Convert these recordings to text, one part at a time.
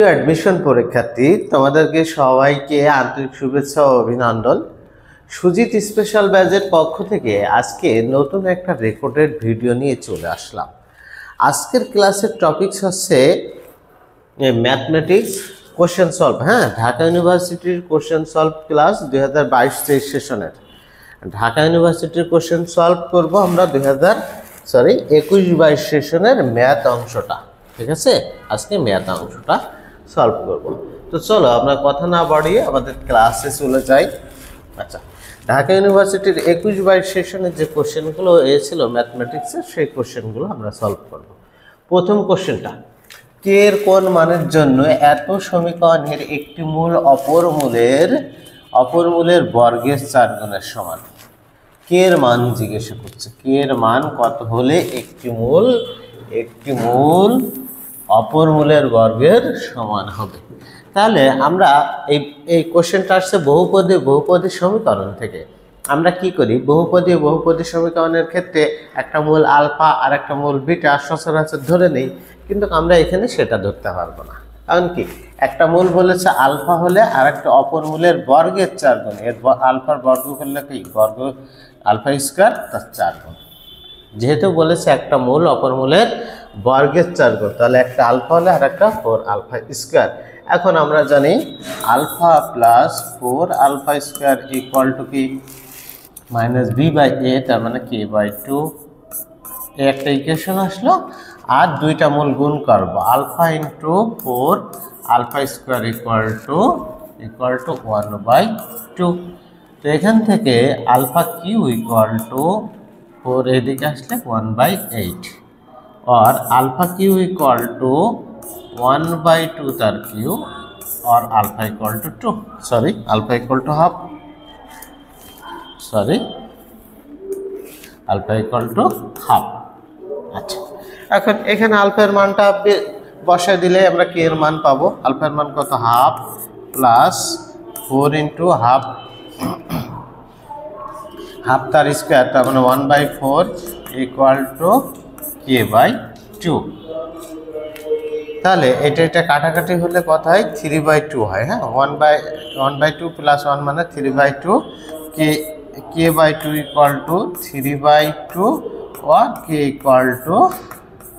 Admission পরীক্ষার্থী তোমাদেরকে সবাইকে আন্তরিক শুভেচ্ছা ও অভিনন্দন। সুজিত স্পেশাল ব্যাচের পক্ষ থেকে আজকে নতুন একটা রেকর্ডেড ভিডিও নিয়ে চলে আসলাম। আজকের ক্লাসের টপিকস হচ্ছে ম্যাথমেটিক্স কোশ্চেন সলভ। ঢাকা ইউনিভার্সিটির কোশ্চেন সলভ ক্লাস 2022-23 সেশনের ঢাকা ইউনিভার্সিটির কোশ্চেন সলভ করব আমরা 21-22 সেশনের ম্যাথ অংশটা। ঠিক আছে, আজকে ম্যাথ অংশটা সলভ করব। তো চলো আমরা কথা না বাড়িয়ে আমাদের ক্লাসে চলে যাই। আচ্ছা, ঢাকা ইউনিভার্সিটির 21-22 সেশনের যে কোশ্চেনগুলো এসেছিল ম্যাথমেটিক্সের, সেই কোশ্চেনগুলো আমরা সলভ করব। প্রথম কোশ্চেনটা, কে এর কোন মানের জন্য এত সমীকরণের একটি মূল অপর মূলের বর্গের 4 গুণের সমান। কে এর মান জিজ্ঞাসা করছে, কে এর মান কত হলে একটি মূল অপর মূলের বর্গের সমান হবে। তাহলে আমরা এই কোশ্চেনটা আসছে বহুপদী সমীকরণ থেকে। আমরা কি করি, বহুপদী সমীকরণের ক্ষেত্রে একটা মূল আলফা আর একটা মূল বিটা সচরাচর ধরে নেই, কিন্তু আমরা এখানে সেটা ধরতে পারবো না। কারণ কি, একটা মূল বলেছে আলফা হলে আর একটা অপর মূলের বর্গের 4 গুণ। এর আলফার বর্গ করলে কি, বর্গ আলফা স্কয়ার তার 4 গুণ। যেহেতু বলেছে একটা মূল অপর মূলের বর্গের 4 গুণ, তাহলে একটা আলফা হলে আর একটা 4 আলফা স্কয়ার। এখন আমরা জানি alpha plus 4 alpha square equal to কি -b/a, তার মানে k/2। একটা ইকুয়েশন আসলো। আর দুইটা মূল গুণ করব, alpha into 4 alpha square equal to 1/2। তো এখান থেকে আলফা কিউ ইকুয়াল টু 4 এদিকে আসলে 1/8, और अल्फा क्यू इक्वल टू 1/2 तार क्यू, और alpha equal to 2, sorry alpha equal to half, sorry alpha equal to half. अच्छा, এখন এখানে আলফার মানটা বসায় দিলে আমরা কে এর মান পাবো। আলফার মান কত, half plus 4 into half, half তার স্কোয়ার, তার মানে 1/4 ইকুয়াল টু k/2। তাহলে এটা কাটাকাটি হলে কত হয়, 3/2 হয়। 1/2 প্লাস 1 মানে 3/2, k/2 equal to 3/2 or k equal to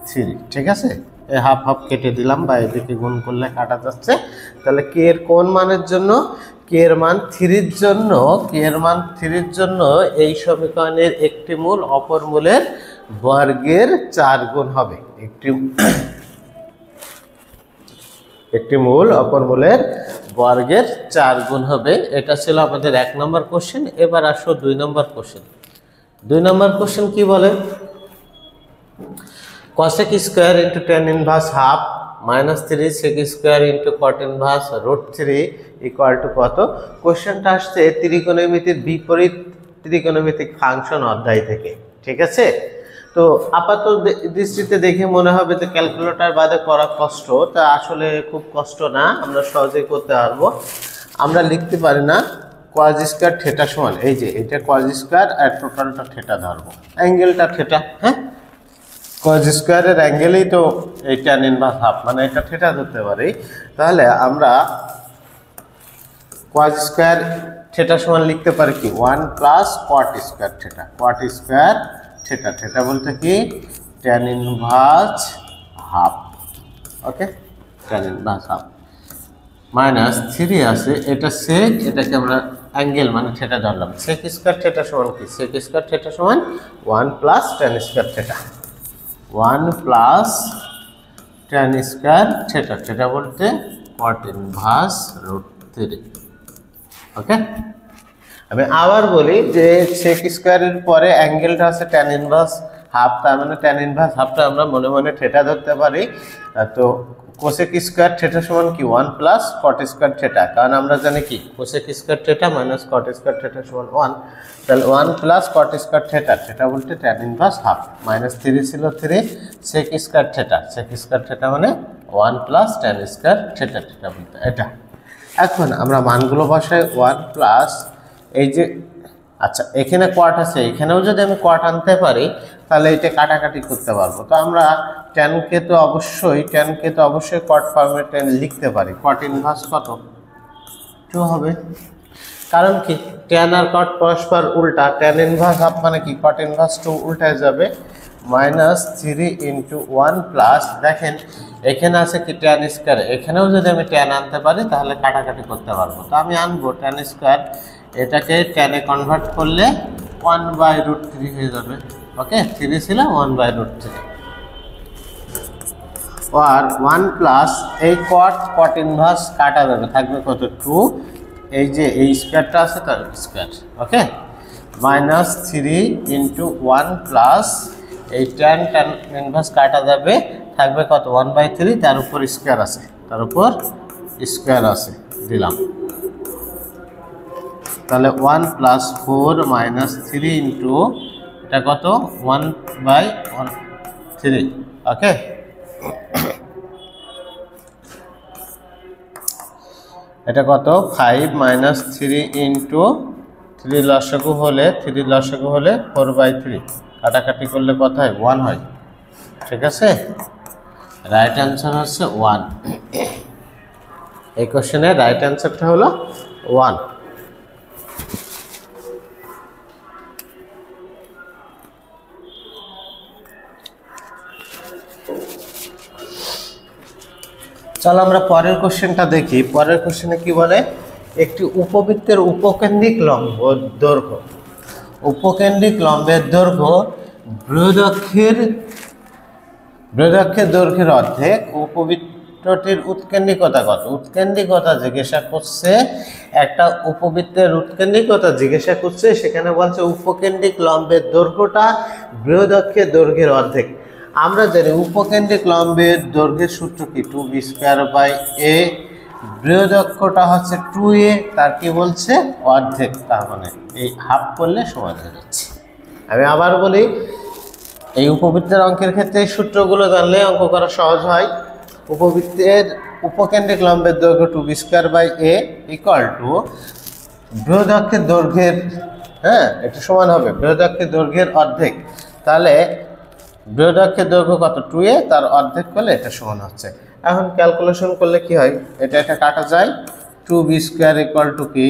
3। ঠিক আছে, এই হাফ হাফ কেটে দিলাম, বা এদিকে গুণ করলে কাটা যাচ্ছে। তাহলে কে এর কোন মানের জন্য, কে এর মান 3 এর জন্য এই সমীকরণের একটি মূল অপর মূলের বর্গের 4 গুণ হবে। একটি মূল অপর মূলের বর্গের 4 গুণ হবে। এটা ছিল আমাদের 1 নম্বর কোশ্চেন। এবার আসো 2 নম্বর কোশ্চেন। 2 নম্বর কোশ্চেন কি বলে, cosec square into tan inverse half minus 3 sec square into cot inverse √3 equal to কত। কোশ্চেনটা আসছে ত্রিকোণমিতির বিপরীত ত্রিকোণমিতিক ফাংশন অধ্যায় থেকে। ঠিক আছে, তো আপাত দৃষ্টিতে দেখে মনে হবে যে ক্যালকুলেটর বাদে করা কষ্ট, তা আসলে খুব কষ্ট না, আমরা সহজেই করতে পারবো। আমরা লিখতে পারি না cos স্কয়ার থিটা সমান, এই যে এটা cos স্কয়ার আর টোটালটা থিটা ধরবো, অ্যাঙ্গেলটা থিটা। cos স্কয়ারের অ্যাঙ্গেলই তো এই tan ইনভার্স হাফ, মানে এটা থিটা ধরতে পারি। তাহলে আমরা cos স্কয়ার থিটা সমান লিখতে পারি কি 1 plus cot square theta, cot square theta, theta বলতে কি tan ইনভার্স হাফ। ওকে, tan ইনভার্স হাফ মাইনাস 3 আছে, এটা sec, এটাকে আমরা অ্যাঙ্গেল মানে থিটা ধরলাম। sec স্কয়ার থিটা সমান কি, sec স্কয়ার থিটা সমান 1 plus tan square theta, 1 plus tan square theta, theta বলতে cot ইনভার্স √3। ওকে, আমি আবার বলি যে sec স্কয়ারের পরে অ্যাঙ্গেলটা আছে tan ইনভার্স হাফ, তার মানে tan ইনভার্স হাফটা আমরা মনে মনে থিটা ধরতে পারি। তো cosec স্কয়ার থিটা সমান কি 1 প্লাস cot স্কয়ার থিটা, কারণ আমরা জানি কি cosec square theta minus cot square theta সমান 1। তাহলে 1 plus cot square theta, theta বলতে tan ইনভার্স হাফ, মাইনাস 3 ছিল 3 sec square theta, sec square theta মানে 1 plus tan square theta, theta বলতে এটা। এখন আমরা মানগুলো বসাই, 1 প্লাস এই যে আচ্ছা এখানে কোয়াট আছে, এখানেও যদি আমি কোয়াট আনতে পারি তাহলে এটা কাটাকাটি করতে পারবো। তো আমরা ট্যানকে তো অবশ্যই কোয়াট ফর্মে লিখতে পারি। কোয়াট ইনভার্স কত 2 হবে, কারণ কি ট্যান আর কট পরস্পর উল্টা, ট্যান ইনভার্স হাফ মানে কি কট ইনভার্স 2 উল্টায় যাবে, -3 × 1 প্লাস, দেখেন এখানে আছে কি ট্যান স্কয়ার, এখানেও যদি আমি ট্যান আনতে পারি তাহলে কাটাকাটি করতে পারবো। তো আমি আনবো ট্যান স্কয়ার, এটাকে ট্যানে কনভার্ট করলে 1/√3 হয়ে যাবে। ওকে 3 ছিল 1/√3 আর 1 প্লাস এই কট ইনভার্স কাটা যাবে, থাকবে কত 2, এই যে এই স্কয়ারটা আছে তার স্কয়ার। ওকে -3 × 1 প্লাস এই ট্যান ইনভার্স কাটা যাবে, থাকবে কত 1/3, তার উপর স্কয়ার আছে, দিলাম। তাহলে 1 + 4 - 3 ইন্টু এটা কত 1/3। ওকে এটা কত 5 - 3 ইন্টু 3 লসাগু হলে 4/3, কাটাকাটি করলে কত হয় 1 হয়। ঠিক আছে, রাইট অ্যান্সার হচ্ছে 1। এই কোশ্চেনের রাইট অ্যান্সারটা হলো 1। চলো আমরা পরের কোশ্চেনটা দেখি। পরের কোশ্চেনে কি বলে, একটি উপবৃত্তের উপকেন্দ্রিক লম্ব দৈর্ঘ্য, বৃহদক্ষের দৈর্ঘ্যের অর্ধেক, উপবৃত্তটির উৎকেন্দ্রিকতা কত? উৎকেন্দ্রিকতা জিজ্ঞাসা করছে, একটা উপবৃত্তের উৎকেন্দ্রিকতা জিজ্ঞাসা করছে, সেখানে বলছে উপকেন্দ্রিক লম্বের দৈর্ঘ্যটা বৃহদক্ষের দৈর্ঘ্যের অর্ধেক। আমরা জানি উপকেন্দ্রিক লম্বের দৈর্ঘ্যের সূত্র কি 2b²/a, বৃহদক্ষটা হচ্ছে 2a, তার কি বলছে অর্ধেক, তার মানে এই হাফ করলে সমান হয়ে যাচ্ছে। আমি আবার বলি, এই উপবৃত্তের অঙ্কের ক্ষেত্রে এই সূত্রগুলো জানলে অঙ্ক করা সহজ হয়। উপবৃত্তের উপকেন্দ্রিক লম্বের দৈর্ঘ্য 2b²/a = বৃহদক্ষের দৈর্ঘ্যের, এটা সমান হবে বৃহদক্ষের দৈর্ঘ্যের অর্ধেক। তাহলে বৃহদক্ষের দৈর্ঘ্য কত 2a, তার অর্ধেক করলে এটা সমান হচ্ছে। এখন ক্যালকুলেশন করলে কি হয়, এটা কাটা যায়, 2b² = কি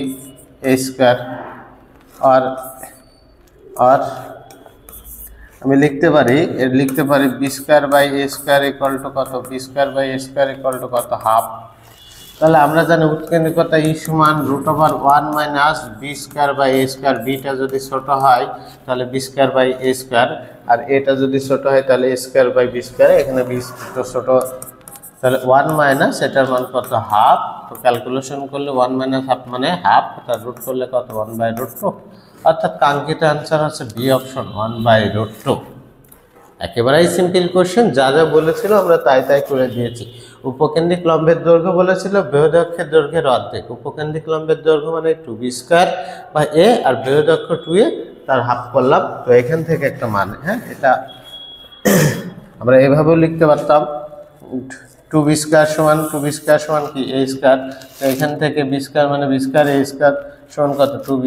a², আর আমি লিখতে পারি b²/a² = কত, b²/a² = কত হাফ। তাহলে আমরা জানি উৎকেন্দ্রিকতা E = √1 - b²/a², বিটা যদি ছোট হয় তাহলে b²/a², আর এটা যদি ছোট হয় তাহলে a²/b², এখানে b ছোট, তাহলে 1 - এটার মান কত হাফ। তো ক্যালকুলেশন করলে 1 - হাফ মানে হাফ, তার রুট করলে কত 1/√2, অর্থাৎ কাঙ্ক্ষিত অ্যান্সার হচ্ছে বি অপশন 1/√2। একেবারেই সিম্পল কোশ্চেন, যা যা বলেছিল আমরা তাই করে দিয়েছি। উপকেন্দ্রিক লম্বের দৈর্ঘ্য বলেছিল বৃহদক্ষের দৈর্ঘ্যের অর্ধেক, উপকেন্দ্রিক লম্বের দৈর্ঘ্য মানে 2b²/a, আর বৃহদক্ষ 2a, তার হাফ করলাম। তো এখান থেকে একটা মান, এটা আমরা এভাবেও লিখতে পারতাম, 2b² = কি a², তো এখান থেকে b² মানে b², a² কত 2b²,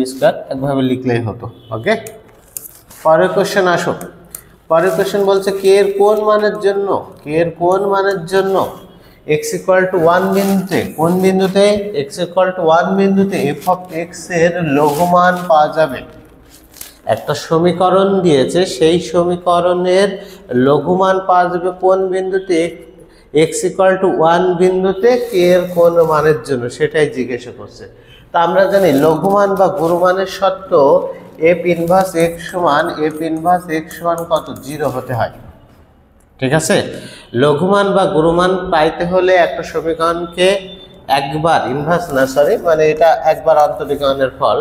একভাবে লিখলেই হতো। ওকে, পরের কোশ্চেন আসো। পরের কোশ্চেন বলছে k এর কোন মানের জন্য x = 1 বিন্দুতে, কোন বিন্দুতে x = 1 বিন্দুতে f(x) এর লঘুমান পাওয়া যাবে। একটা সমীকরণ দিয়েছে, সেই সমীকরণের লঘুমান পাওয়া যাবে কোন বিন্দুতে, x = 1 বিন্দুতে k এর কোন মানের জন্য, সেটাই জিজ্ঞাসা করছে। তা আমরা জানি লঘুমান বা গুরুমানের শর্ত f(x) = কত 0 হতে হয়। ঠিক আছে, লঘুমান বা গুরুমান পাইতে হলে একটা সমীকরণকে একবার মানে এটা একবার অন্তরীকরণের ফল,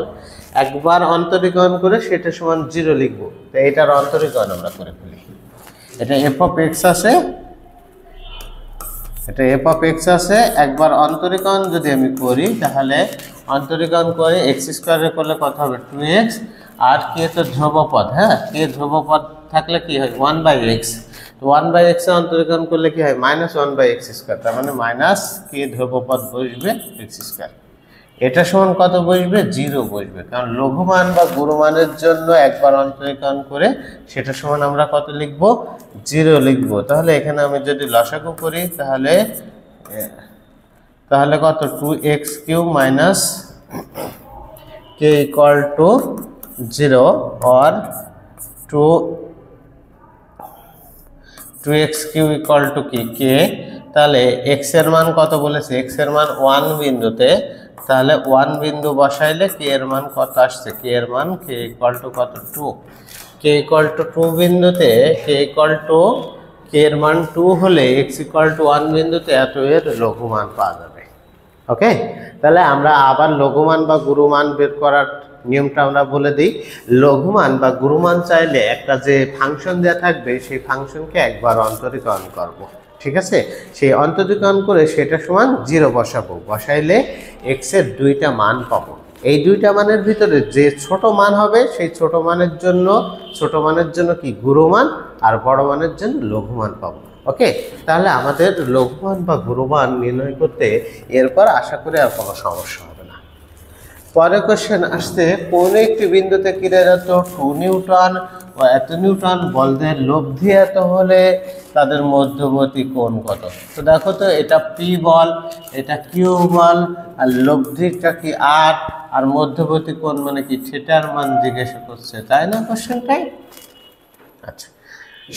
একবার অন্তরীকরণ করে সেটা সমান 0 লিখবো। তো এটার অন্তরীকরণ আমরা করে ফেলি। এটা f(x) আছে, একবার অন্তরীকরণ যদি আমি করি, তাহলে অন্তরীকরণ করে x² করলে কত হবে 2x, আর k তো ধ্রুবপদ, k ধ্রুবপদ থাকলে কি হয় 1/x, তো 1/x এর অন্তরীকরণ করলে কি হয় -1/x², তার মানে -k ধ্রুবপদ বসবে x²। এটা সমান কত বসবে? 0 বসবে, কারণ লঘুমান বা গুরুমানের জন্য একবার অন্তরীকরণ করে সেটা সমান আমরা কত লিখব? 0 লিখব। তাহলে এখানে আমি যদি লসাগু করি তাহলে কত? 2x³ minus k equal to 0 or 2x³ equal to কি? k। তাহলে x এর মান কত বলেছে? x এর মান 1 বিন্দুতে, তাহলে 1 বিন্দু বসাইলে k এর মান কত আসছে? k এর মান k ইকুয়াল টু কত? 2। k ইকুয়াল টু 2 বিন্দুতে k এর মান 2 হলে x ইকুয়াল টু 1 বিন্দুতে এত এর লঘুমান পাওয়া যাবে। ওকে, তাহলে আমরা আবার লঘুমান বা গুরুমান বের করার নিয়মটা আমরা বলে দিই। লঘুমান বা গুরুমান চাইলে একটা যে ফাংশন দেওয়া থাকবে সেই ফাংশনকে একবার অন্তরীকরণ করব। ঠিক আছে, সেই অন্তরীকরণ করে সেটা সমান 0 বসাবো। বসাইলে x এর 2টা মান পাবো। এই 2টা মানের ভিতরে যে ছোট মান হবে সেই ছোট মানের জন্য কি? গুরুমান, আর বড় মানের জন্য লঘুমান পাবো। ওকে, তাহলে আমাদের লঘুমান বা গুরুমান নির্ণয় করতে এরপর আশা করি আর কোনো সমস্যা হবে না। পরের কোশ্চেন আসছে, কোন একটি বিন্দুতে ক্রিয়ারত 2 নিউটন ও এত নিউটন বলদের লব্ধি এত হলে তাদের মধ্যবর্তী কোণ কত? তো দেখো তো, এটা পি বল, এটা কিউ বল, আর লব্ধিটা কি আর, আর মধ্যবর্তী কোণ মানে কি? থিটার মান জিজ্ঞাসা করছে, তাই না কোশ্চেনটাই? আচ্ছা,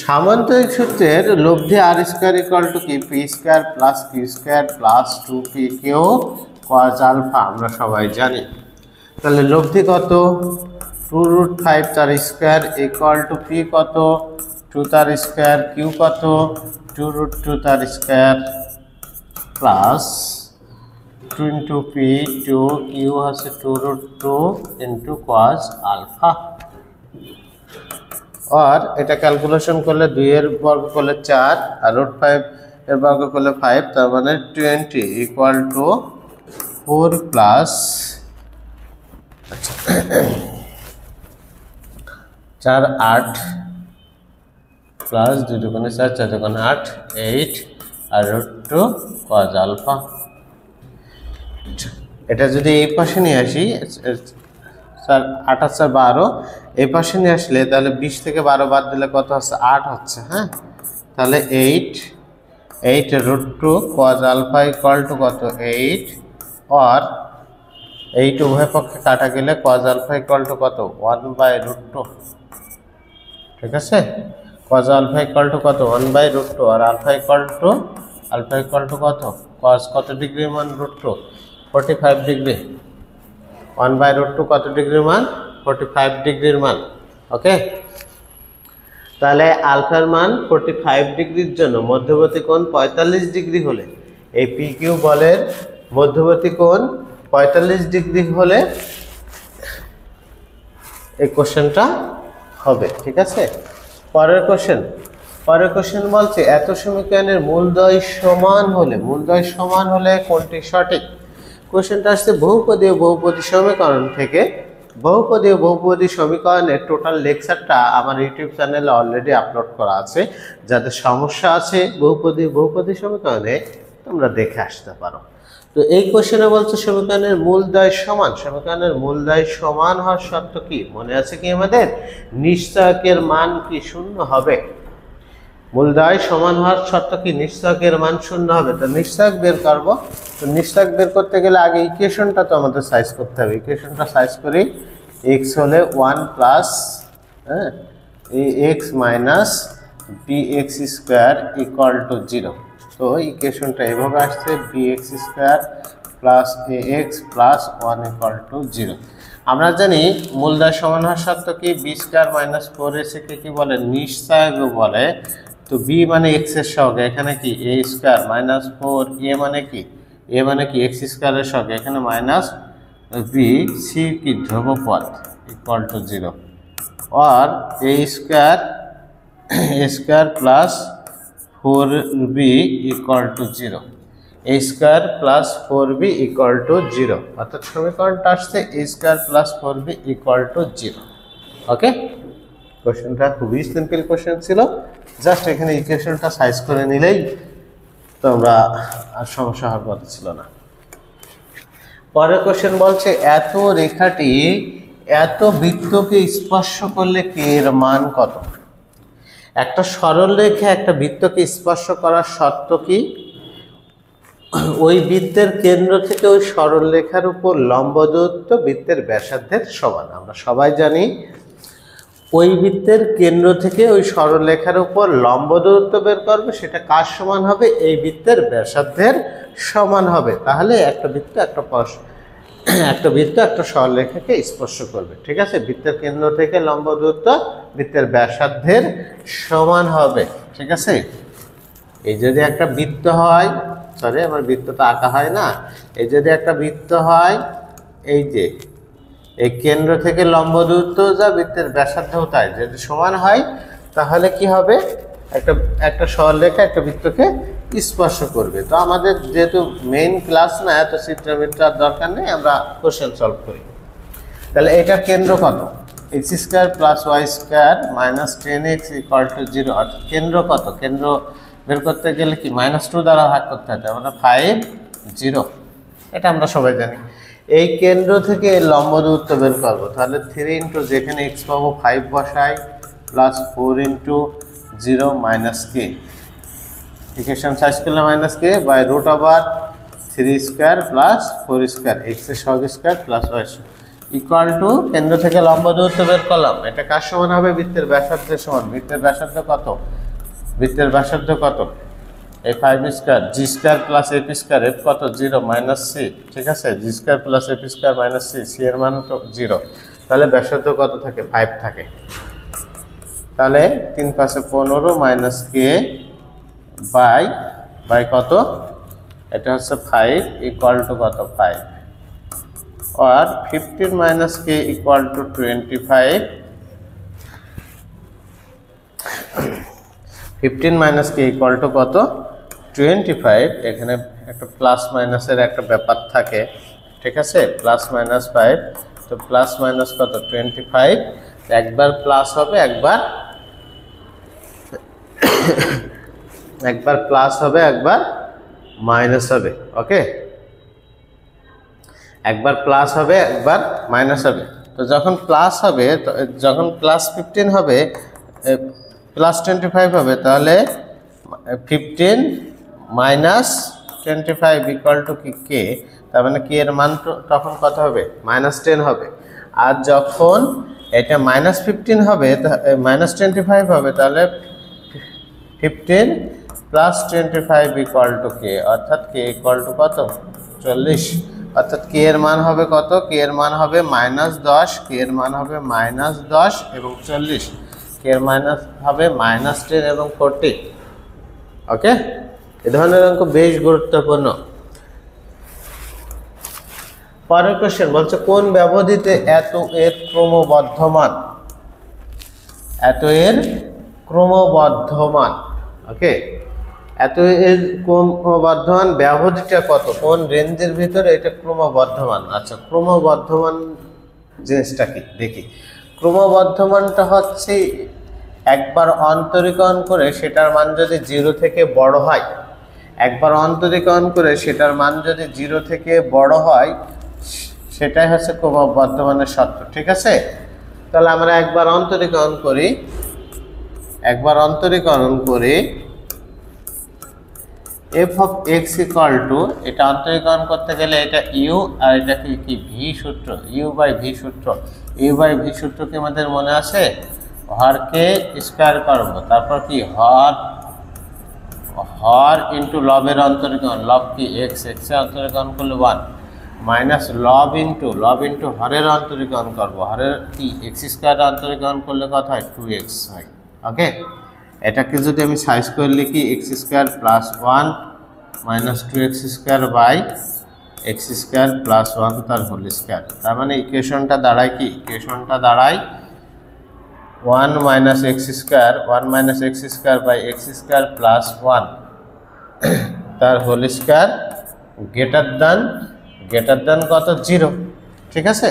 সামান্তরিক সূত্রের লব্ধি r² ইকুয়াল টু কি? p² plus q² plus 2pq cos alpha আমরা সবাই জানি। তাহলে লব্ধি কত? 2√5 তার স্কয়ার ইকুয়াল টু p কত? 2 তার স্কয়ার, q কত? 2√2 তার square plus 2 into p, 2 q হচ্ছে 2√2 ইন্টু cos আলফা। আর এটা ক্যালকুলেশন করলে 2 এর বর্গ করলে 4 আর √5 এর বর্গ করলে 5, তার মানে 20 ইকুয়াল টু 4 প্লাস 4 8 প্লাস 2 দুগুণে 4, 4 দুগুণে 8, 8 আর √2 cos আলফা। এটা যদি এই পাশে নিয়ে আসি, 4 8 আর 4 12, এই পাশে নিয়ে আসলে তাহলে 20 থেকে 12 বাদ দিলে কত হচ্ছে? 8 হচ্ছে। হ্যাঁ, তাহলে 8 √2 cos আলফা ইকুয়াল টু কত? 8 আর 8 উভয় পক্ষে কাটা গেলে cos আলফা ইকুয়াল টু কত? 1/√2। ঠিক আছে, cos আলফা ইকুয়াল টু কত? 1/√2 আর আলফা ইকুয়াল টু কত? cos কত ডিগ্রির মান? √2, 45 ডিগ্রি। 1/√2 কত ডিগ্রির মান? 45 ডিগ্রির মান। ওকে, তাহলে আলফার মান 45 ডিগ্রির জন্য মধ্যবর্তী কোণ 45 ডিগ্রি হলে এই PQ বলের মধ্যবর্তী কোণ 45 ডিগ্রি হলে এই কোশ্চেনটা হবে। ঠিক আছে, পরের কোশ্চেন বলছে, এত সমীকরণের মূলদ্বয় সমান হলে কোনটি সঠিক? কোশ্চেনটা আসছে বহুপদী ও বহুপদী সমীকরণ থেকে। বহুপদী ও বহুপদী সমীকরণের টোটাল লেকচারটা আমার ইউটিউব চ্যানেলে অলরেডি আপলোড করা আছে। যাদের সমস্যা আছে বহুপদী সমীকরণে, তোমরা দেখে আসতে পারো। তো এই কোশ্চেনে বলছে সমীকরণের মূলদ্বয় সমান হওয়ার শর্ত কি? মনে আছে কি আমাদের? নিশ্চয়কের মান কি 0 হবে? মূলদ্বয় সমান হওয়ার শর্ত কি? নিশ্চয়কের মান 0 হবে। তো নিশ্চয়ক বের করব। তো নিশ্চয়ক বের করতে গেলে আগে ইকুয়েশনটা তো আমাদের সাইজ করতে হবে। ইকুয়েশনটা সাইজ করি, x হলে 1 plus ax minus bx² equal to 0। তো ইকুয়েশনটা এভাবে আসছে, bx² plus ax plus 1 equal to 0। আমরা জানি মূলদ্বয় সমান হওয়ার শর্ত কি? b² মাইনাস 4ac কে কি বলে? নিশ্চয়ক বলে। তো b মানে x এর সহগ, এখানে কি a² মাইনাস 4, a মানে কি x² এর সহগ, এখানে মাইনাস b, c কি ধ্রুবপদ ইকুয়াল টু 0, আর a² plus 4b equal to 0, a² plus 4b equal to 0। অর্থাৎ সমীকরণটা আসছে a² plus 4b equal to 0। ওকে, কোশ্চেনটা খুবই সিম্পল কোশ্চেন ছিল। জাস্ট এখানে ইকুয়েশনটা সাইজ করে নিলেই তোমরা আর সমস্যা হওয়ার কথা ছিল না। পরের কোশ্চেন বলছে এত রেখাটি এত বৃত্তকে স্পর্শ করলে কে এর মান কত? একটা সরল রেখা একটা বৃত্তকে স্পর্শ করার শর্ত কি? ওই বৃত্তের কেন্দ্র থেকে ওই সরল রেখার উপর লম্ব দূরত্ব বৃত্তের ব্যাসার্ধের সমান। আমরা সবাই জানি ওই বৃত্তের কেন্দ্র থেকে ওই সরল রেখার উপর লম্ব দূরত্ব বের করবে, সেটা কার সমান হবে? এই বৃত্তের ব্যাসার্ধের সমান হবে। তাহলে একটা বৃত্ত একটা সরলরেখাকে স্পর্শ করবে। ঠিক আছে, বৃত্তের কেন্দ্র থেকে লম্ব দূরত্ব বৃত্তের ব্যাসার্ধের সমান হবে। ঠিক আছে, এই যদি একটা বৃত্ত হয়, সরি আমার বৃত্তটা আঁকা হয় না, এই যদি একটা বৃত্ত হয়, এই যে এই কেন্দ্র থেকে লম্ব দূরত্ব যা বৃত্তের ব্যাসার্ধ তাই যদি সমান হয়, তাহলে কি হবে? একটা সরলরেখা একটা বৃত্তকে স্পর্শ করবে। তো আমাদের যেহেতু মেইন ক্লাস না, এত চিত্রমিত্রার দরকার নেই, আমরা কোশ্চেন সলভ করি। তাহলে এটার কেন্দ্র কত? X square plus y square minus 10x equal to 0। অর্থাৎ কেন্দ্র কত? কেন্দ্র বের করতে গেলে কি -2 দ্বারা ভাগ করতে হবে, মানে 5 0। এটা আমরা সবাই জানি। এই কেন্দ্র থেকে লম্ব দূরত্ব বের করবো, তাহলে 3 ইন্টু যেখানে x পাবো 5 বসাই প্লাস 4 ইন্টু 0 মাইনাস কে, ইকুয়েশন সাইজ করলে মাইনাস কে by root over 3 square plus 4 square x এর সহগ square plus y equal to কেন্দ্র থেকে লম্ব দূরত্ব বের করলাম। এটা কার সমান হবে? বৃত্তের ব্যাসার্ধের সমান। বৃত্তের ব্যাসার্ধ কত? বৃত্তের ব্যাসার্ধ কত? এই 5 square g square plus f square, f কত? 0 মাইনাস সি। ঠিক আছে, g square plus f square minus c, c এর মান তো 0। তাহলে ব্যাসার্ধ কত থাকে? 5 থাকে। তাহলে 3 পাশে 15 মাইনাস কে বাই কত? এটা হচ্ছে 5 ইকুয়াল টু কত? 5। আর 15 minus K equal to 25। 15 minus K equal to কত? 25। এখানে একটা প্লাস মাইনাসের একটা ব্যাপার থাকে। ঠিক আছে, প্লাস মাইনাস 5, তো প্লাস মাইনাস কত? 25। একবার প্লাস হবে, একবার প্লাস হবে, একবার মাইনাস হবে। ওকে, একবার প্লাস হবে, একবার মাইনাস হবে। তো যখন প্লাস হবে, যখন প্লাস 15 হবে, প্লাস 25 হবে, তাহলে 15 মাইনাস 25 ইকুয়াল টু কি? কে। তার মানে কে এর মান তখন কত হবে? -10 হবে। আর যখন এটা -15 হবে, -25 হবে, তাহলে 15 প্লাস 25 ইকুয়াল টু কে, অর্থাৎ কে ইকুয়াল টু কত? 40। অর্থাৎ কে এর মান হবে কত? কে এর মান হবে -10, কে এর মান হবে -10 এবং 40, কে এর মাইনাস হবে -10 এবং 40। ওকে, এ ধরনের অঙ্ক বেশ গুরুত্বপূর্ণ। পরের কোশ্চেন বলছে কোন ব্যবধিতে এত এর ক্রমবর্ধমান? এত এর ক্রমবর্ধমান। ওকে, এত এর ক্রমবর্ধমান ব্যবধিটা কত? কোন রেঞ্জের ভিতরে এটা ক্রমবর্ধমান? আচ্ছা, ক্রমবর্ধমান জিনিসটা কি দেখি। ক্রমবর্ধমানটা হচ্ছে একবার অন্তরীকরণ করে সেটার মান যদি 0 থেকে বড় হয়, একবার অন্তরীকরণ করে সেটার মান যদি 0 থেকে বড় হয়, সেটাই হচ্ছে ক্রমবর্ধমানের শর্ত। ঠিক আছে, তাহলে আমরা একবার অন্তরীকরণ করি F of x equal two, এটা অন্তরীকরণ করতে গেলে এটা ইউ আর এটা কি ভি সূত্র, ইউ বাই ভি সূত্র। ইউ বাই ভি সূত্র কি আমাদের মনে আছে? হরকে স্কোয়ার করব, তারপর কি হর ইন্টু লবের অন্তরীকরণ, লব কি এক্স, এক্স এর অন্তরীকরণ করলে 1 মাইনাস লব ইন্টু হরের অন্তরীকরণ করব, হরের কি এক্স স্কোয়ার অন্তরীকরণ করলে কত হয়? 2x হয়। ওকে, এটাকে যদি আমি সাইজ করে লিখি x square plus 1 minus 2x square by x square plus 1 তার হোল স্কোয়ার। তার মানে ইকুয়েশনটা দাঁড়ায় কি? ইকুয়েশনটা দাঁড়ায় 1 minus x square by x square plus 1 তার হোল স্কোয়ার গ্রেটার দেন কত? 0। ঠিক আছে,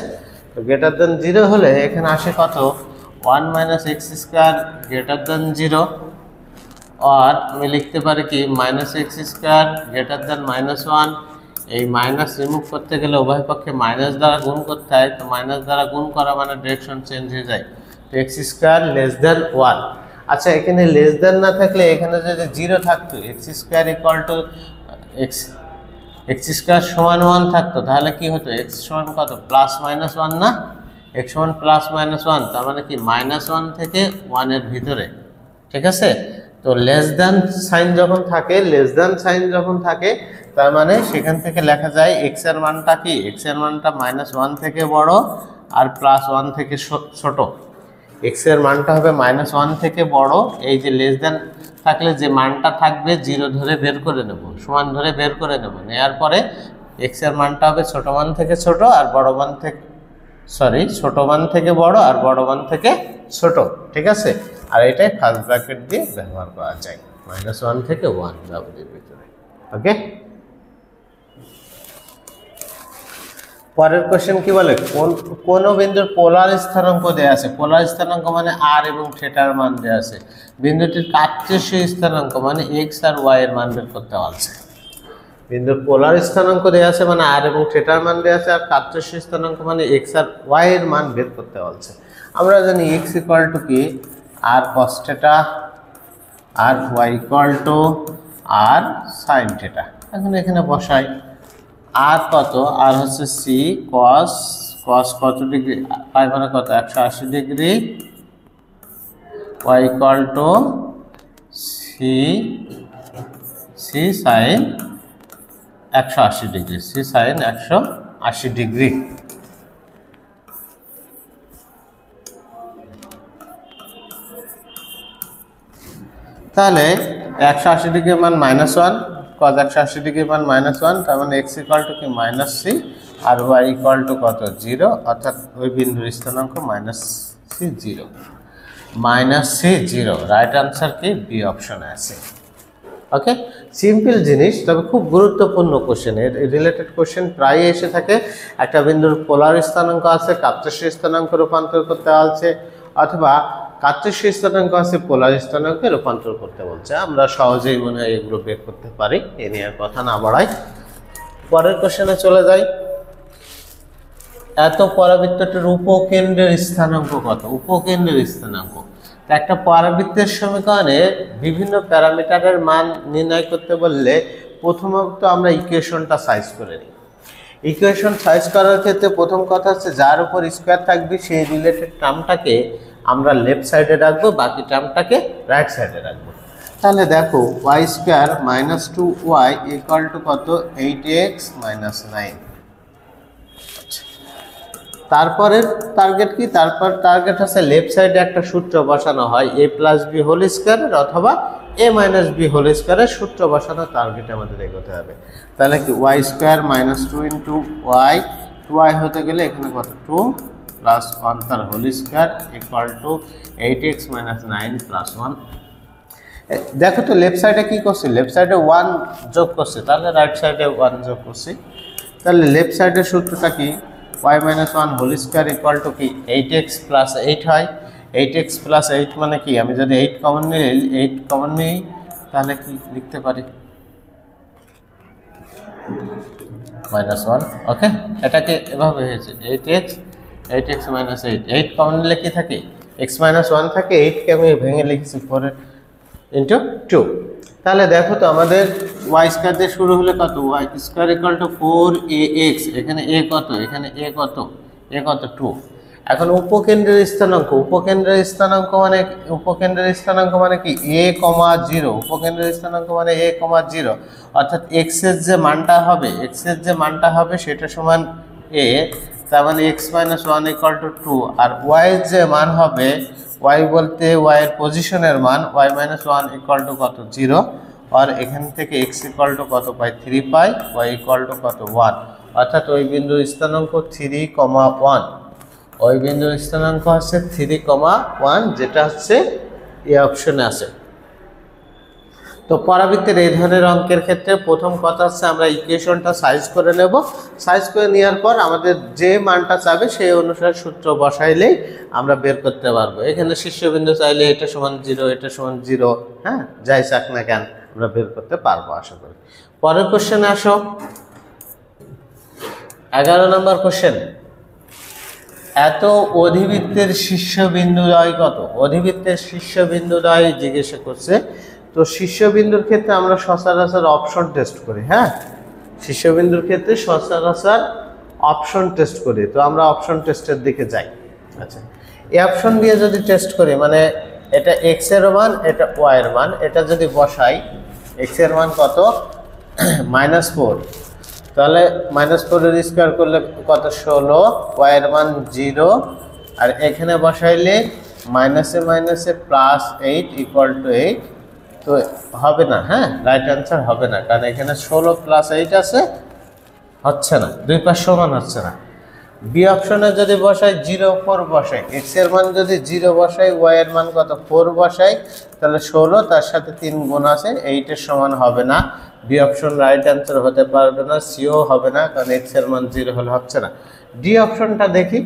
তো গ্রেটার দেন 0 হলে এখানে আসে কত? 1 minus x square greater than 0। আর আমি লিখতে পারি কি? Minus x square greater than -1 এই মাইনাস রিমুভ করতে গেলে উভয় পক্ষে মাইনাস দ্বারা গুণ করতে হয়, তো মাইনাস দ্বারা গুণ করা মানে ডিরেকশন চেঞ্জ হয়ে যায়, তো এক্স স্কোয়ার লেস দেন 1। আচ্ছা এখানে লেস দেন না থাকলে এখানে যদি 0 থাকতো, x square equal two x square সমান 1 থাকতো, তাহলে কি হতো, এক্স সমান কত প্লাস মাইনাস 1 না, এক্স সমান প্লাস মাইনাস 1, তার মানে কি -1 থেকে 1 এর ভিতরে, ঠিক আছে। তো লেস দেন সাইন যখন থাকে, লেস দেন সাইন যখন থাকে, তার মানে সেখান থেকে লেখা যায় এক্স এর মানটা কি, এক্স এর মানটা -1 থেকে বড় আর +1 থেকে ছোট। এক্স এর মানটা হবে -1 থেকে বড়, এই যে লেস দেন থাকলে যে মানটা থাকবে 0 ধরে বের করে নেব, সমান ধরে বের করে নেব, নেওয়ার পরে এক্স এর মানটা হবে ছোট মান থেকে ছোট আর বড় মান থেকে ছোট মান থেকে বড় আর বড় মান থেকে ছোট, ঠিক আছে। আর এটাই ফার্স্ট ব্র্যাকেট দিয়ে ব্যবহার করা যায়, -1 থেকে 1 ব্যবধানের ভিতরে। ওকে, পরের কোশ্চেন কি বলে, কোন বিন্দুর পোলার স্থানাঙ্ক দেয়া আছে, পোলার স্থানাঙ্ক মানে আর এবং থিটার মান দেয়া আছে, বিন্দুটির কার্টেসীয় স্থানাঙ্ক মানে এক্স আর ওয়াই এর মান বের করতে বলছে। বিন্দুর পোলার স্থানাঙ্ক দেয়া আছে মানে আর এবং থিটার মান দেয়া আছে, আর কার্টেসীয় স্থানাঙ্ক মানে এক্স আর ওয়াই এর মান বের করতে বলছে। আমরা জানি এক্স ইকুয়াল টু কি, আর কস থিটা, আর y equal to r sine theta. এখন এখানে বসাই, আর কত, আর হচ্ছে সি কস কত ডিগ্রি, পাই মানে কত 180 degree, y equal to c sine 180 degree, c sine 180 degree. তাহলে 180 ডিগ্রির মান -1, cos 180 ডিগ্রির মান -1, তার মানে x ইকুয়াল টু কি -c আর y ইকুয়াল টু কত 0, অর্থাৎ ওই বিন্দুর স্থানাঙ্ক -c 0, -c 0। রাইট আনসার কি বি অপশনে আছে। ওকে, সিম্পল জিনিস, তবে খুব গুরুত্বপূর্ণ কোশ্চেন, এর রিলেটেড কোশ্চেন প্রায় এসে থাকে। একটা বিন্দুর পোলার স্থানাঙ্ক আছে, কার্টেসীয় স্থানাঙ্ক রূপান্তর করতে বলছে, অথবা কার্টেসীয় স্থানাঙ্ক আছে, পোলার স্থানাঙ্কে রূপান্তর করতে বলছে। আমরা সহজেই মনে হয় এগুলো বের করতে পারি, এ নিয়ে কথা না বাড়াই, পরের কোশ্চেনে চলে যাই। এত পরাবৃত্তটির উপকেন্দ্রের স্থানাঙ্ক কত, উপকেন্দ্রের স্থানাঙ্ক। একটা পরাবৃত্তের সমীকরণে বিভিন্ন প্যারামিটারের মান নির্ণয় করতে বললে প্রথমত আমরা ইকুয়েশনটা সাইজ করে নিই। ইকুয়েশন সাইজ করার ক্ষেত্রে প্রথম কথা হচ্ছে যার উপর স্কোয়ার থাকবে সেই রিলেটেড টার্মটাকে আমরা লেফট সাইডে রাখবো, বাকি টার্মটাকে রাইট সাইডে রাখবো। তাহলে দেখো Y square -2y equal to কত 8x - 9। তারপরের টার্গেট কি, তারপর টার্গেট হচ্ছে লেফট সাইডে একটা সূত্র বসানো হয়, a + b হোল স্কোয়ারের অথবা a - b হোল স্কোয়ারের সূত্র বসানো টার্গেট আমাদের এগোতে হবে। তাহলে কি ওয়াই স্কোয়ার -2 × y, 2y হতে গেলে এখানে কত 2 + 1 তার whole square equal two 8x - 9 + 1। দেখো তো লেফট সাইডে কি করছি, লেফট সাইডে 1 যোগ করছে, তাহলে রাইট সাইডে 1 যোগ করছি। তাহলে লেফট সাইডের সূত্রটা কি, y - 1 whole square equal to কি 8x + 8 হয়। 8x + 8 মানে কি, আমি যদি 8 কমন নিই তাহলে কি লিখতে পারি -1। ওকে, এটাকে এভাবে হয়েছে 8x - 8, 8 কমন নিলে কি থাকে x - 1 থাকে, 8কে আমি ভেঙে লিখেছি 4 × 2। তাহলে দেখো তো আমাদের ওয়াই স্কোয়ার দিয়ে শুরু হলে কত, Y square equal two 4ax, এখানে a কত, এখানে a কত 2। এখন উপকেন্দ্রের স্থানাঙ্ক, উপকেন্দ্রের স্থানাঙ্ক মানে কি a, 0, উপকেন্দ্রের স্থানাঙ্ক মানে a, 0, অর্থাৎ x এর যে মানটা হবে সেটা সমান a, তার মানে x - 1 ইকুয়াল টু 2, আর y এর যে মান হবে, y বলতে y এর পজিশনের মান, y - 1 ইকুয়াল টু কত 0, আর এখান থেকে x ইকুয়াল টু কত পাই 3 পাই, y ইকুয়াল টু কত 1, অর্থাৎ ওই বিন্দুর স্থানাঙ্ক 3,1, ওই বিন্দুর স্থানাঙ্ক হচ্ছে 3,1, যেটা হচ্ছে এ অপশনে আছে। তো পরাবৃত্তের এই ধরনের অঙ্কের ক্ষেত্রে প্রথম কথা হচ্ছে আমরা ইকুয়েশনটা সাইজ করে নেব, সাইজ করে নেওয়ার পর আমাদের যে মানটা চাবে সেই অনুসারে সূত্র বসাইলেই আমরা বের করতে পারবো। এখানে শীর্ষবিন্দু চাইলে এটা সমান 0, এটা সমান 0, হ্যাঁ, যাই চাক না কেন আমরা বের করতে পারবো আশা করি। পরের কোশ্চেনে আসো। 11 নম্বর কোশ্চেন, এত অধিবৃত্তের শীর্ষবিন্দুদ্বয় কত? অধিবৃত্তের শীর্ষবিন্দুদ্বয় জিজ্ঞাসা করছে। তো শীর্ষবিন্দুর ক্ষেত্রে আমরা সচরাচর অপশন টেস্ট করি। হ্যাঁ, শীর্ষবিন্দুর ক্ষেত্রে সচরাচর অপশন টেস্ট করি। তো আমরা অপশন টেস্টের দিকে যাই। আচ্ছা, এই অপশন দিয়ে যদি টেস্ট করি, মানে এটা এক্স এর মান, এটা ওয়াই এর মান, এটা যদি বসাই, এক্স এর মান কত? -4, তাহলে -4 এর স্কোয়ার করলে কত? 16, ওয়াই এর মান 0, আর এখানে বসাইলে মাইনাসে মাইনাসে +8 = 8। তো হবে না, হ্যাঁ, রাইট অ্যান্সার হবে না, কারণ এখানে 16 + 8 আছে, হচ্ছে না, দুই পাশ সমান হচ্ছে না। বি অপশনে যদি বসাই 0, 4 বসাই, এক্স এর মান যদি 0 বসাই, ওয়াই এর মান কত? 4 বসাই, তাহলে 16, তার সাথে 3 গুণ আছে, 8 এর সমান হবে না। বি অপশন রাইট অ্যান্সার হতে পারবে না, সিও হবে না, কারণ এক্স এর মান 0 হলে হচ্ছে না। ডি অপশনটা দেখি,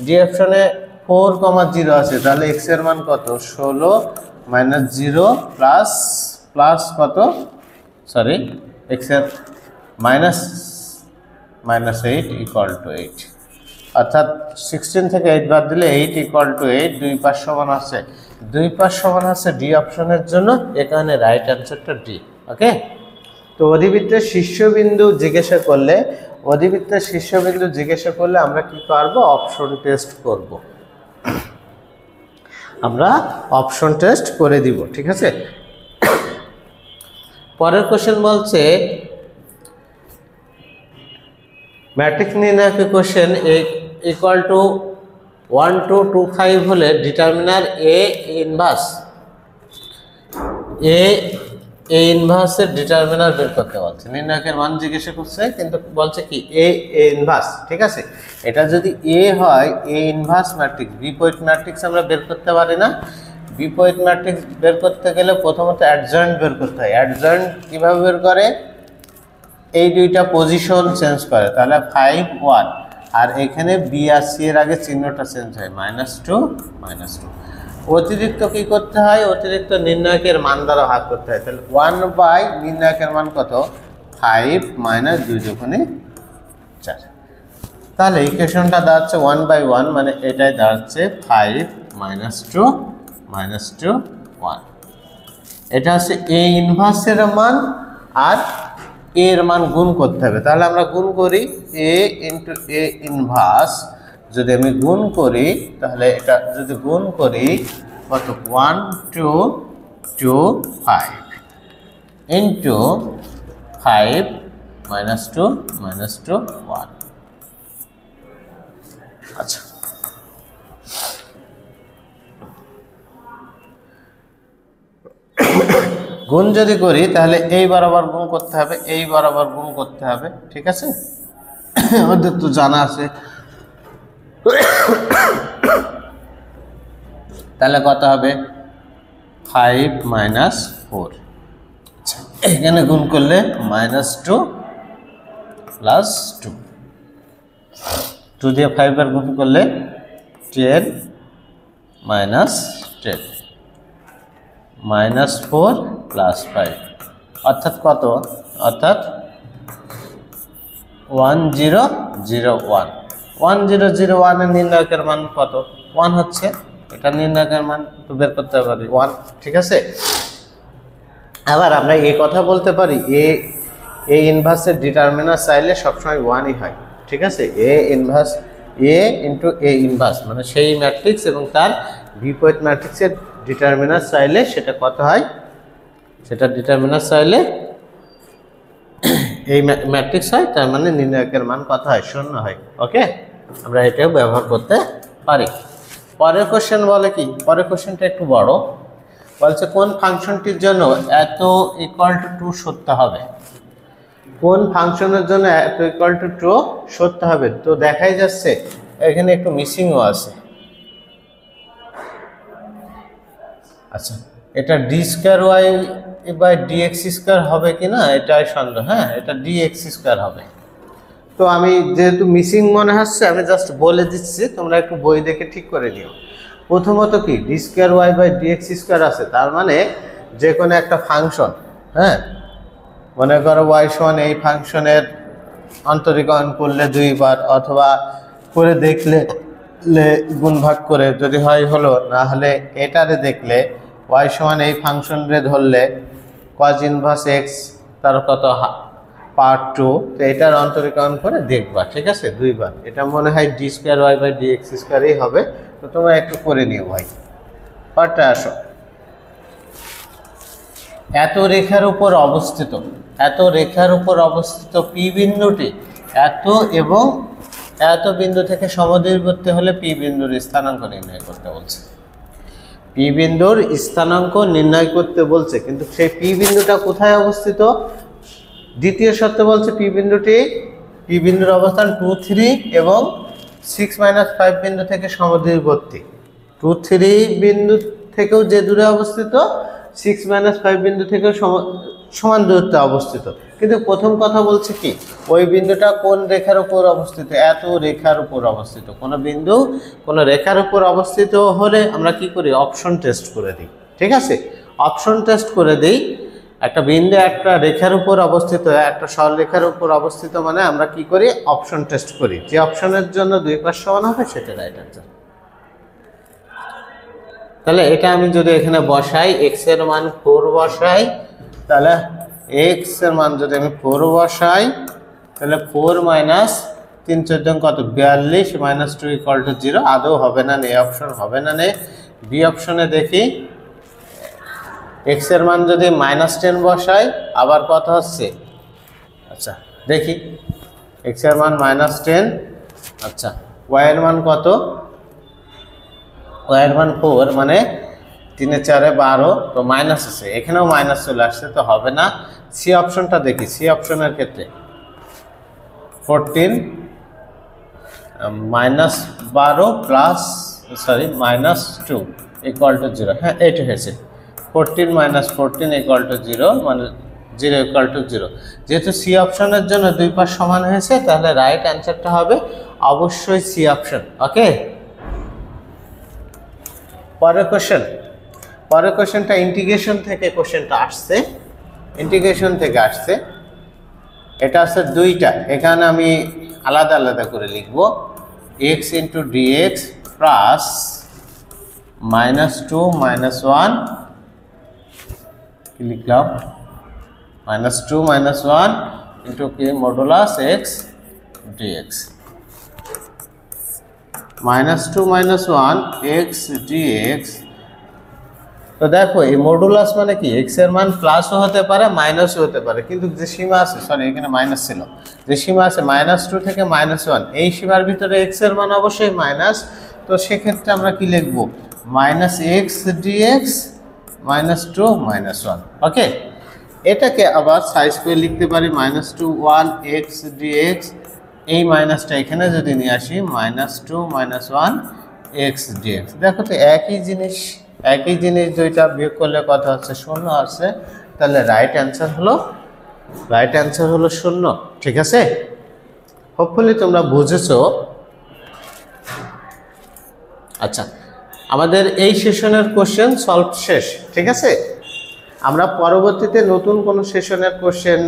ডি অপশনে 4, 0 আছে, তাহলে এক্স এর মান কত? 16 - 0 প্লাস কত? সরি, এক্স এর -8 = 8, অর্থাৎ 16 থেকে 8 বাদ দিলে 8 = 8, দুই পাশ সমান আছে, দুই পাশ সমান আছে ডি অপশনের জন্য, এখানে রাইট অ্যান্সারটা ডি। ওকে, তো অধিবৃত্তের শীর্ষবিন্দু জিজ্ঞাসা করলে, অধিবৃত্তের শীর্ষবিন্দু জিজ্ঞাসা করলে আমরা কি করব? অপশন টেস্ট করব, আমরা অপশন টেস্ট করে দিব। ঠিক আছে, পরের কোশ্চেন বলছে ম্যাট্রিক্স নির্ণায়কের কোশ্চেন = 1 to 25 হলে ডিটারমিনার এ ইনভার্সের ডিটারমিনার বের করতে বলছে। নির্ণায়কের মান জিজ্ঞাসা করছে, কিন্তু বলছে কি এ ইনভার্স। ঠিক আছে, এটা যদি এ হয়, এ ইনভার্স ম্যাট্রিক্স, বিপরীত ম্যাট্রিক্স আমরা বের করতে পারি না। বিপরীত ম্যাট্রিক্স বের করতে গেলে প্রথমত অ্যাডজয়েন্ট বের করতে হয়। অ্যাডজয়েন্ট কীভাবে বের করে? এই দুইটা পজিশন চেঞ্জ করে, তাহলে 5, 1, আর এখানে বি আর সি এর আগে চিহ্নটা চেঞ্জ হয়, -2, -2। অতিরিক্ত কি করতে হয়? অতিরিক্ত নির্ণায়কের মান দ্বারা ভাগ করতে হয়। তাহলে 1/, নির্ণায়কের মান কত? 5 - 2 = 4। তাহলে ইকুয়েশনটা দাঁড়াচ্ছে 1/1, মানে এটাই দাঁড়াচ্ছে 5 - 2 -2 1। এটা হচ্ছে এ ইনভার্সের মান, আর এর মান গুণ করতে হবে। তাহলে আমরা গুণ করি, এ × এ ইনভার্স যদি আমি গুণ করি, তাহলে এটা যদি গুণ করি কত? 1 2 2 5 × 5 - 2 -2 1। আচ্ছা, গুণ যদি করি তাহলে এই বরাবর গুণ করতে হবে, এই বরাবর গুণ করতে হবে। ঠিক আছে, ওদের তো জানা আছে। তাহলে কত হবে? 5 - 4। আচ্ছা, এখানে গুণ করলে -2 + 2, 2 দিয়ে 5 বার গুণ করলে 10 - 10, -4 + 5, অর্থাৎ কত? অর্থাৎ 1001। 1001 এর নির্ণায়কের মান কত? 1 হচ্ছে, এটা নির্ণায়কের মান তো বের করতে পারি 1। ঠিক আছে, আবার আমরা এই কথা বলতে পারি, এ ইনভার্সের ডিটারমিনার চাইলে সবসময় 1ই হয়। ঠিক আছে, A inverse, A × A inverse, মানে সেই ম্যাট্রিক্স এবং তার বিপরীত ম্যাট্রিক্সের ডিটারমিনার চাইলে সেটা কত হয়? সেটা ডিটারমিনার চাইলে এই ম্যাট্রিক্স হয়, তার মানে নির্ণায়কের মান কত হয়? 0 হয়। ওকে, আমরা এটাও ব্যবহার করতে পারি। পরের কোশ্চেন বলে কি? পরের কোশ্চেনটা একটু বড়, বলছে কোন ফাংশনটির জন্য এত = 2 সত্য হবে? কোন ফাংশনের জন্য এত = 2 সত্য হবে? তো দেখাই যাচ্ছে এখানে একটু মিসিংও আছে। আচ্ছা, এটা d²y/dx² হবে কিনা এটাই সন্দেহ। হ্যাঁ, এটা dx² হবে। তো আমি যেহেতু মিসিং মনে হচ্ছে, আমি জাস্ট বলে দিচ্ছি, তোমরা একটু বই দেখে ঠিক করে নিও। প্রথমত কি d²y/dx² আছে, তার মানে যে কোনো একটা ফাংশন, হ্যাঁ, মনে করো y সমান এই ফাংশনের অন্তরীকরণ করলে 2 বার, অথবা করে দেখলে গুণ ভাগ করে যদি হয় হলো, না হলে এটারে দেখলে y সমান এই ফাংশন রে ধরলে cos ইনভার্স x তার কত পাওয়ার 2, তো এটার অন্তরীকরণ করে দেখবা, ঠিক আছে 2 বার। এটা মনে হয় d²y/dx² হবে, তো তোমরা একটু করে নিও ভাই। পার্টটা আসো। এত রেখার উপর অবস্থিত P বিন্দুটি এবং এত বিন্দু থেকে সমদ্বিবর্তী হলে P বিন্দুর স্থানাঙ্ক নির্ণয় করতে বলছে। P বিন্দুর স্থানাঙ্ক নির্ণয় করতে বলছে, কিন্তু সেই P বিন্দুটা কোথায় অবস্থিত? দ্বিতীয় শর্তে বলছে P বিন্দুর অবস্থান 2, 3 এবং 6, -5 বিন্দু থেকে সমদ্বিবর্তী। 2, 3 বিন্দু থেকেও যে দূরে অবস্থিত, 6, -5 বিন্দু থেকেও সমান দূরত্বে অবস্থিত। কিন্তু প্রথম কথা বলছে কি, ওই বিন্দুটা কোন রেখার উপর অবস্থিত? এত রেখার উপর অবস্থিত। কোনো বিন্দু কোনো রেখার উপর অবস্থিত হলে আমরা কি করি? অপশন টেস্ট করে দিই, ঠিক আছে? অপশন টেস্ট করে দিই। একটা বিন্দু একটা রেখার উপর অবস্থিত, একটা সরলরেখার উপর অবস্থিত, মানে আমরা কি করি? অপশন টেস্ট করি। যে অপশনের জন্য 2 পাশ সমান হবে সেটা রাইট অ্যান্সার। তাহলে এটা আমি যদি এখানে বসাই, x এর মান 4 বসাই, তাহলে x এর মান যদি আমি 4 বসাই, তাহলে 4 - 3 14 কত? 42 - 2 = 0। আদৌ হবে না, এ অপশন হবে না। বি অপশনে দেখি, x এর মান যদি -10 বসাই, আবার কত হচ্ছে? আচ্ছা দেখি, x এর মান -10, আচ্ছা y এর মান কত? y এর মান 4, মানে 3 এ 4 এ 12, তো মাইনাস আছে, এখানেও মাইনাস চলে আসছে, তো হবে না। সি অপশনটা দেখি, সি অপশনের ক্ষেত্রে 14 -12 প্লাস -2 = 0। হ্যাঁ, এটা হয়েছে 14 - 14 = 0, মানে 0 = 0। যেহেতু সি অপশনের জন্য 2 পাশ সমান হয়েছে, তাহলে রাইট অ্যান্সারটা হবে অবশ্যই সি অপশন। ওকে, পরের কোশ্চেনটা ইন্টিগ্রেশন থেকে আসছে। এটা আছে 2টা, এখানে আমি আলাদা আলাদা করে লিখব। x × dx প্লাস -2 - 1, কি লিখলাম? -2 - 1 ইন্টু কি modulus x dx, -2 - 1 x dx। তো দেখো, এই মডুলাস মানে কি? x এর মান প্লাসও হতে পারে, মাইনাসও হতে পারে, কিন্তু যে সীমা আছে, সরি এখানে মাইনাস ছিল, যে সীমা আছে -2 থেকে -1, এই সীমার ভিতরে x এর মান অবশ্যই মাইনাস। তো সেক্ষেত্রে আমরা কি লিখব? -x dx -2 - 1। ওকে, এটাকে আবার সাইজ করে লিখতে পারি -2 1 x dx, এই মাইনাসটা এখানে যদি নিয়ে আসি, -2 - 1 x dx। দেখো তো একই জিনিস 2টা বিয়োগ করলে কত হচ্ছে? 0 আছে। তাহলে রাইট অ্যান্সার হলো 0, ঠিক আছে? হোপফুলি তোমরা বুঝেছো। আচ্ছা, আমাদের এই সেশনের কোশ্চেন সলভ শেষ, ঠিক আছে? আমরা পরবর্তীতে নতুন কোনো সেশনের কোশ্চেন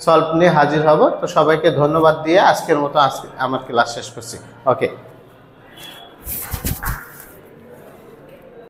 সলভ নিয়ে হাজির হব। তো সবাইকে ধন্যবাদ দিয়ে আজকের মতো আমার ক্লাস শেষ করছি। ওকে।